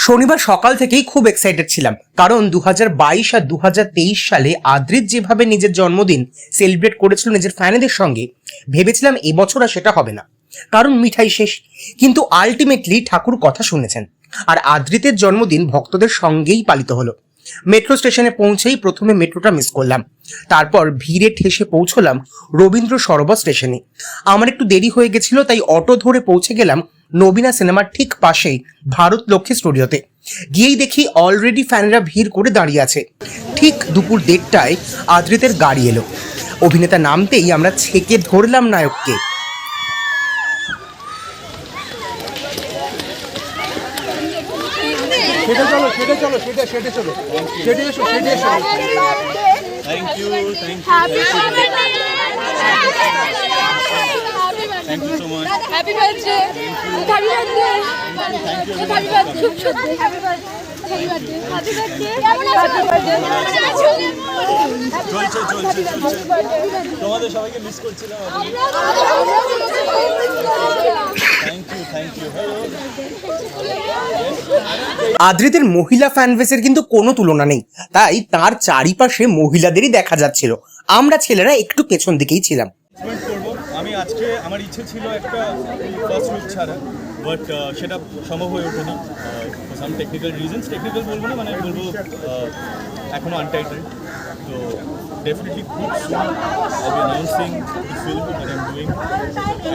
শনিবার সকাল থেকেই খুব এক্সাইটেড ছিলাম, কারণ 2022 আর 2023 সালে আদ্রিত যেভাবে নিজের জন্মদিন সেলিব্রেট করেছিল নিজের ফ্যানেদের সঙ্গে, ভেবেছিলাম এবছর আর সেটা হবে না, কারণ মিঠাই শেষ। কিন্তু আলটিমেটলি ঠাকুর কথা শুনেছেন, আর আদ্রিতের জন্মদিন ভক্তদের সঙ্গেই পালিত হলো। মেট্রো স্টেশনে পৌঁছেই প্রথমে মেট্রোটা মিস করলাম, তারপর ভিড়ে ঠেসে পৌঁছলাম রবীন্দ্র সরোবর স্টেশনে। আমার একটু দেরি হয়ে গেছিল, তাই অটো ধরে পৌঁছে গেলাম নবীনা সিনেমার ঠিক পাশেই ভারত লক্ষ্মী স্টুডিওতে। গিয়েই দেখি অলরেডি ফ্যানরা ভিড় করে দাঁড়িয়ে আছে। ঠিক দুপুর 1:30টায় আদ্রিতের গাড়ি এলো। অভিনেতা নামতেই আমরা ছেকে ধরলাম নায়ককে। Thank you so much. Happy birthday. Happy birthday. Happy birthday. Happy birthday. Happy birthday. তোমাদের সবাইকে মিস করছিলাম। Thank you. আদ্রিতের মহিলা ফ্যান বেসের কিন্তু কোনো তুলনা নেই, তাই তার চারিপাশে মহিলাদেরই দেখা যাচ্ছিল। আমরা ছেলেরা একটু পেছন দিকেই ছিলাম। আমি আজকে আমার ইচ্ছে ছিল একটা ফার্স্ট লুক ছাড়া, বাট সেটা সম্ভব হয়ে ওঠেনি। সাম টেকনিক্যাল রিজনস, টেকনিক্যাল বলবো না, মানে বলবো এখনও আনটাইটেল। তো ডেফিনেটলি খুব soon I be announcing the film that I am doing.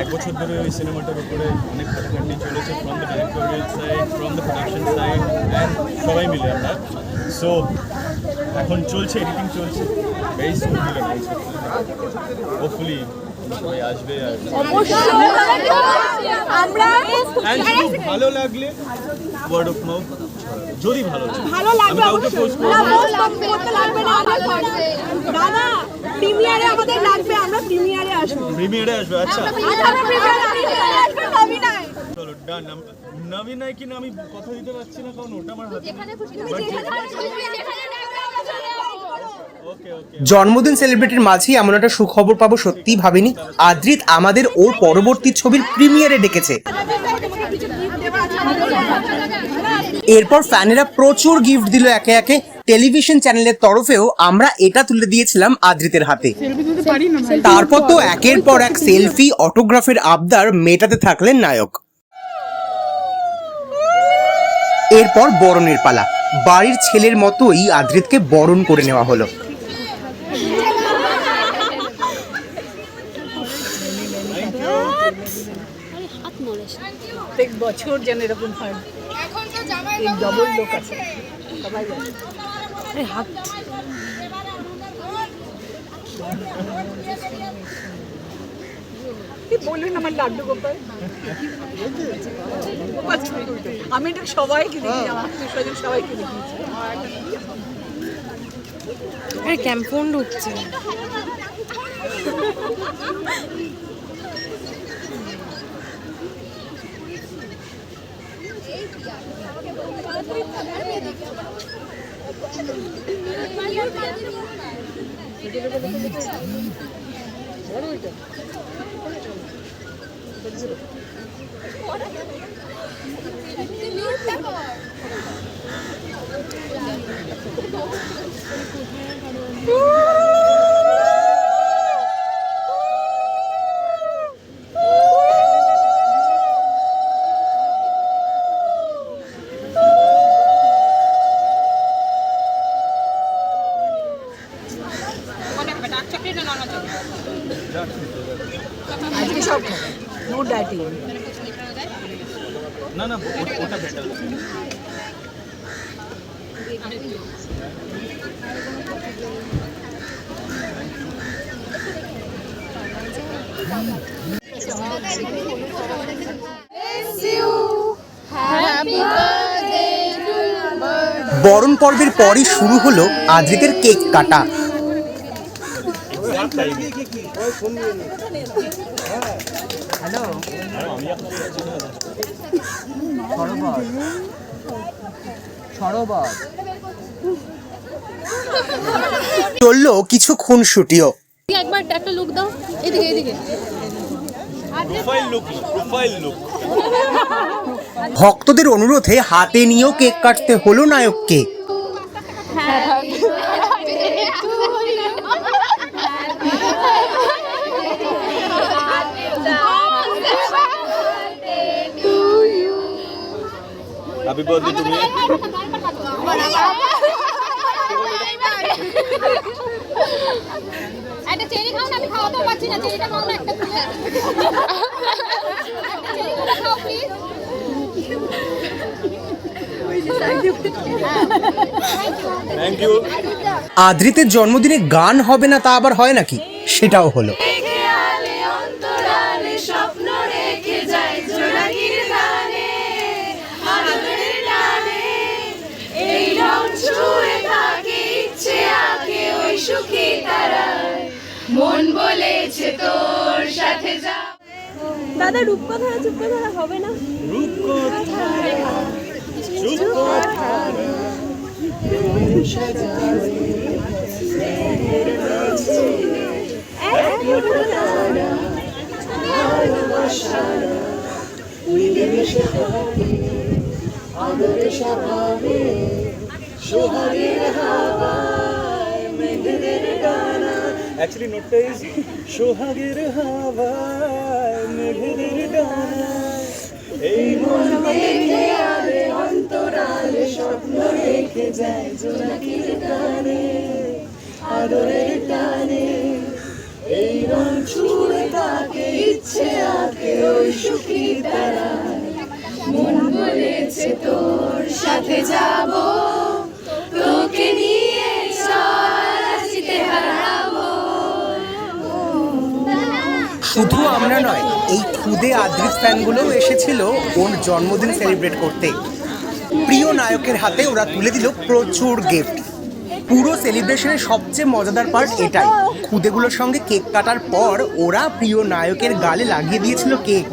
1 বছর ধরে ওই সিনেমাটার উপরে অনেক খাটাখাটি চলেছে, from the directorial side, from the production side, and সবাই মিলে আমরা। সো এখন চলছে, এডিটিং চলছে, very soon will announce hopefully সবাই আসবে। আর ভালো লাগলে ওয়ার্ড অফ মাউথ, যদি ভালো লাগে আমি কাউকে পোস্ট করতে লাগবে না। দাদা প্রিমিয়ারে আমাদের লাগবে, আমরা প্রিমিয়ারে আসবো। আচ্ছা চলো ডান। নবীনায় কিনা আমি কথা দিতে পারছি না, কারণ ওটা আমার হাতে। জন্মদিন সেলিব্রেটের মাঝেই এমন একটা সুখবর পাবো সত্যিই ভাবিনি। আদ্রিত আমাদের ওর পরবর্তী ছবির প্রিমিয়ারে ডেকেছে। এরপর ফ্যানেরা প্রচুর গিফট দিল একে একে। টেলিভিশন চ্যানেলের তরফেও আমরা এটা তুলে দিয়েছিলাম আদ্রিতের হাতে। তারপর তো একের পর এক সেলফি, অটোগ্রাফের আবদার মেটাতে থাকলেন নায়ক। এরপর বরণের পালা। বাড়ির ছেলের মতোই আদ্রিতকে বরণ করে নেওয়া হলো। প্রত্যেক বছর যেন এরকম হয়। এই ডবল লোক আছে, সবাই জানে। হাত বললেন আমার লাড্ডু গোপাল। আমি এটা সবাইকে দেখি, আমার আত্মীয় সবাইকে দেখিয়েছি। ক্যাম্পন ঢুকছে। আজকে সব নো ডায়েটিং। না ওটা বেটার। বরণ পর্বের পরই শুরু হলো আদ্রিতের কেক কাটা। চললো কিছু খুনসুটিও। একবার একটা লুক দাও, এদিকে এদিকে। Profile look. ভক্তদের অনুরোধে হাতে নিয়েও কেক কাটতে হলো নায়ককে। Happy birthday to me. একটা চেরি খাও না, আমি খাওয়াতেও পারছি না, চেরিটা খাও না একটা তুলে। চেরিটা খাও প্লিজ। Thank you. আদ্রিতের জন্মদিনে গান হবে না তা আবার হয় নাকি? সেটাও হলো। মন বলেছে তোর সাথে যা। দাদা রূপকথা চুপকথা হবে না? Actually, note is সোহাগের হাওয়ায় মেঘেদের ডানা এই মন মেঘে আলে অন্তরালে স্বপ্ন রেখে যায় জোনাকির গানে আদরের টানে এই রং ছুঁয়ে তাকে ইচ্ছে আঁকে ওই সুখী তারা মন বলেছে তোর সাথে যাব, তোকে নিয়ে চল আসিতে হারাবো। শুধু আমরা নয়, এই খুদে আদ্রিত ফ্যানগুলোও এসেছিল ওর জন্মদিন সেলিব্রেট করতে। প্রিয় নায়কের হাতে ওরা তুলে দিল প্রচুর গিফট। পুরো সেলিব্রেশনের সবচেয়ে মজাদার পার্ট এটাই, খুদেগুলোর সঙ্গে কেক কাটার পর ওরা প্রিয় নায়কের গালে লাগিয়ে দিয়েছিল কেক।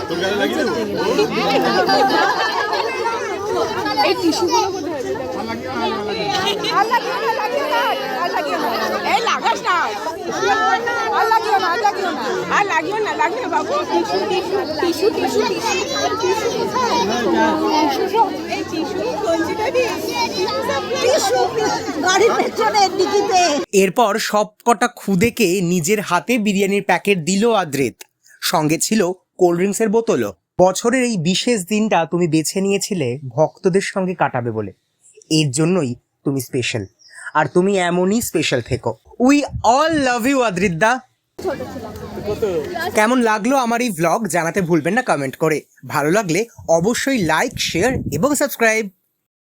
তোর গালে লাগিয়ে দেবো? এই টিস্যুগুলো কোথায়? এই লাগাস না, আর লাগিও না, আর লাগিও না, আর লাগিও না, লাগিও বাবু। Tissue tissue tissue tissue tissue এই টিস্যু কঞ্চিটা দি টিস্যু গাড়ির পেছনে ডিকিতে। এরপর সব কটা খুদেকে নিজের হাতে বিরিয়ানির প্যাকেট দিল আদ্রিত, সঙ্গে ছিল কোল্ড ড্রিঙ্কসের বোতলও। বছরের এই বিশেষ দিনটা তুমি বেছে নিয়েছিলে ভক্তদের সঙ্গে কাটাবে বলে, এর জন্যই তুমি স্পেশাল, আর তুমি এমনই স্পেশাল থেকো। We all love you Adrit দা। কেমন লাগলো আমার এই ভ্লগ জানাতে ভুলবেন না কমেন্ট করে। ভালো লাগলে অবশ্যই লাইক, শেয়ার এবং সাবস্ক্রাইব।